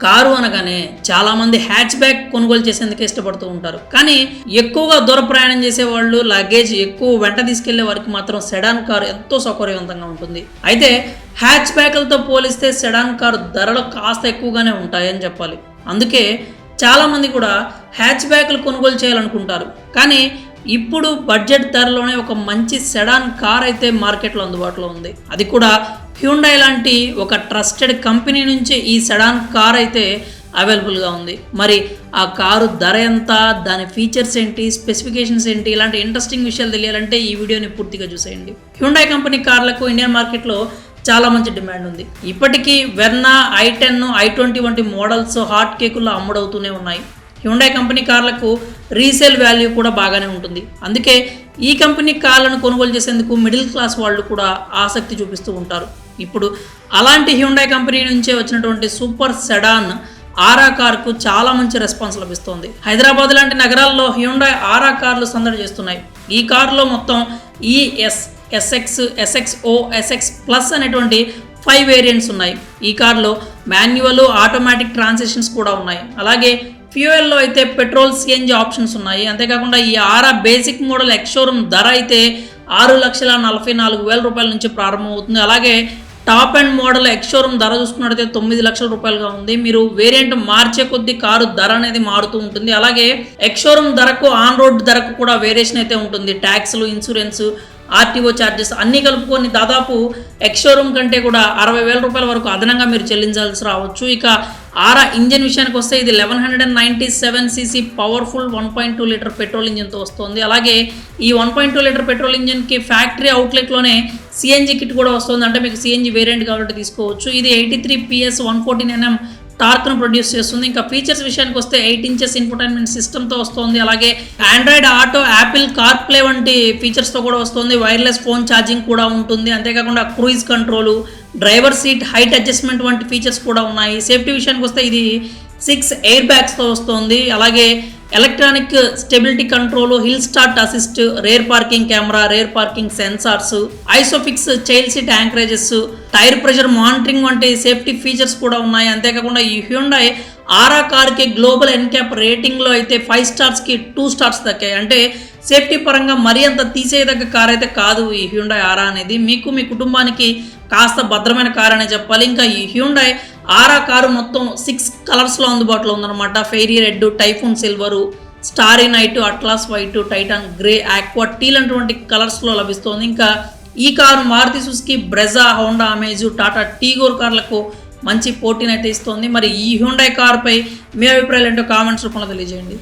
Car అనగానే చాలా మంది హ్యాచ్ బ్యాక్ కొనుగోలు చేసేందుకు ఇష్టపడుతూ ఉంటారు. కానీ ఎక్కువగా దూర ప్రయాణం చేసే వాళ్ళు, లగేజ్ ఎక్కువ వెంట తీసుకెళ్లే వారికి మాత్రం సెడాన్ కారు ఎంతో సౌకర్యవంతంగా ఉంటుంది. అయితే హ్యాచ్ బ్యాక్లతో పోలిస్తే సెడాన్ కారు ధరలు కాస్త ఎక్కువగానే ఉంటాయని చెప్పాలి. అందుకే చాలా మంది కూడా హ్యాచ్ బ్యాక్లు కొనుగోలు చేయాలనుకుంటారు. కానీ ఇప్పుడు బడ్జెట్ ధరలోనే ఒక మంచి సెడాన్ కార్ అయితే మార్కెట్లో అందుబాటులో ఉంది. అది కూడా హ్యుండాయ్ లాంటి ఒక ట్రస్టెడ్ కంపెనీ నుంచి ఈ సెడాన్ కార్ అయితే అవైలబుల్గా ఉంది. మరి ఆ కారు ధర ఎంత, దాని ఫీచర్స్ ఏంటి, స్పెసిఫికేషన్స్ ఏంటి, ఇలాంటి ఇంట్రెస్టింగ్ విషయాలు తెలియాలంటే ఈ వీడియోని పూర్తిగా చూసేయండి. హ్యుండాయ్ కంపెనీ కార్లకు ఇండియన్ మార్కెట్లో చాలా మంచి డిమాండ్ ఉంది. ఇప్పటికీ వెర్నా, i10, i20 వంటి మోడల్స్ హాట్ కేకుల్లో అమ్ముడవుతూనే ఉన్నాయి. హ్యుండాయ్ కంపెనీ కార్లకు రీసేల్ వాల్యూ కూడా బాగానే ఉంటుంది. అందుకే ఈ కంపెనీ కార్లను కొనుగోలు చేసేందుకు మిడిల్ క్లాస్ వాళ్ళు కూడా ఆసక్తి చూపిస్తూ ఉంటారు. ఇప్పుడు అలాంటి హ్యుండాయ్ కంపెనీ నుంచే వచ్చినటువంటి సూపర్ సెడాన్ ఆరా కార్కు చాలా మంచి రెస్పాన్స్ లభిస్తోంది. హైదరాబాద్ లాంటి నగరాల్లో హ్యుండాయ్ ఆరా కార్లు సందడి చేస్తున్నాయి. ఈ కారులో మొత్తం ES, SX, SXO, SX Plus అనేటువంటి 5 వేరియంట్స్ ఉన్నాయి. ఈ కార్లో మాన్యువల్, ఆటోమేటిక్ ట్రాన్సిషన్స్ కూడా ఉన్నాయి. అలాగే ఫ్యూయల్లో అయితే పెట్రోల్, CNG ఆప్షన్స్ ఉన్నాయి. అంతేకాకుండా ఈ ఆరా బేసిక్ మోడల్ ఎక్స్ షోరూమ్ ధర అయితే 6,44,000 రూపాయల నుంచి ప్రారంభమవుతుంది. అలాగే top and model ex showroom ధర చూసుకున్నట్టయితే 9 లక్షల రూపాయలుగా ఉంది. మీరు వేరియంట్ మార్చే కొద్దీ కారు ధర అనేది మారుతూ ఉంటుంది. అలాగే ఎక్స్ షోరూమ్ ధరకు, ఆన్ రోడ్ ధరకు కూడా వేరియేషన్ అయితే ఉంటుంది. ట్యాక్స్లు, ఇన్సూరెన్స్, RTO ఛార్జెస్ అన్నీ కలుపుకొని దాదాపు ఎక్స్ షోరూమ్ కంటే కూడా 60,000 రూపాయల వరకు అదనంగా మీరు చెల్లించాల్సి రావచ్చు. ఇక ఆరా ఇంజన్ విషయానికి వస్తే ఇది 1197cc పవర్ఫుల్ 1.2 లీటర్ పెట్రోల్ ఇంజన్తో వస్తుంది. అలాగే ఈ 1.2 లీటర్ పెట్రోల్ ఇంజన్కి ఫ్యాక్టరీ అవుట్లెట్లోనే CNG కిట్ కూడా వస్తుంది. అంటే మీకు CNG వేరియంట్ కాబట్టి తీసుకోవచ్చు. ఇది 83 PS 114 Nm టార్క్ను ప్రొడ్యూస్ చేస్తుంది. ఇంకా ఫీచర్స్ విషయానికి వస్తే 8 ఇంచెస్ ఇన్ఫోటైన్మెంట్ సిస్టమ్తో వస్తుంది. అలాగే Android auto, Apple car play వంటి ఫీచర్స్తో కూడా వస్తుంది. వైర్లెస్ ఫోన్ ఛార్జింగ్ కూడా ఉంటుంది. అంతేకాకుండా cruise control, driver seat height adjustment వంటి ఫీచర్స్ కూడా ఉన్నాయి. సేఫ్టీ విషయానికి వస్తే ఇది 6 ఎయిర్ బ్యాగ్స్తో వస్తుంది. అలాగే electronic stability control, hill start assist, rear parking camera, rear parking sensors, Isofix child seat anchorages, tyre pressure monitoring వంటి సేఫ్టీ ఫీచర్స్ కూడా ఉన్నాయి. అంతేకాకుండా ఈ హ్యుండాయ్ ఆరా కార్కి గ్లోబల్ ఎన్క్యాప్ రేటింగ్లో అయితే 5 స్టార్స్కి 2 స్టార్స్ దక్కాయి. అంటే సేఫ్టీ పరంగా మరీ అంత తీసేయదగ్గ కార్ అయితే కాదు ఈ హ్యుండాయ్ ఆరా అనేది. మీకు, మీ కుటుంబానికి కాస్త భద్రమైన కార్ అనే చెప్పాలి. ఇంకా ఈ హ్యుండాయ్ ఆరా కారు మొత్తం 6 కలర్స్లో అందుబాటులో ఉందన్నమాట. Fairy red, typhoon silver, starry night, Atlas white, Titan grey, aqua teal అటువంటి కలర్స్లో లభిస్తుంది. ఇంకా ఈ car Maruti Suzuki Brezza, Honda Amaze, Tata Tigor కార్లకు మంచి పోటీనైతే ఇస్తుంది. మరి ఈ హ్యుండాయ్ కార్పై మీ అభిప్రాయాలు ఏంటో కామెంట్స్ రూపంలో తెలియజేయండి.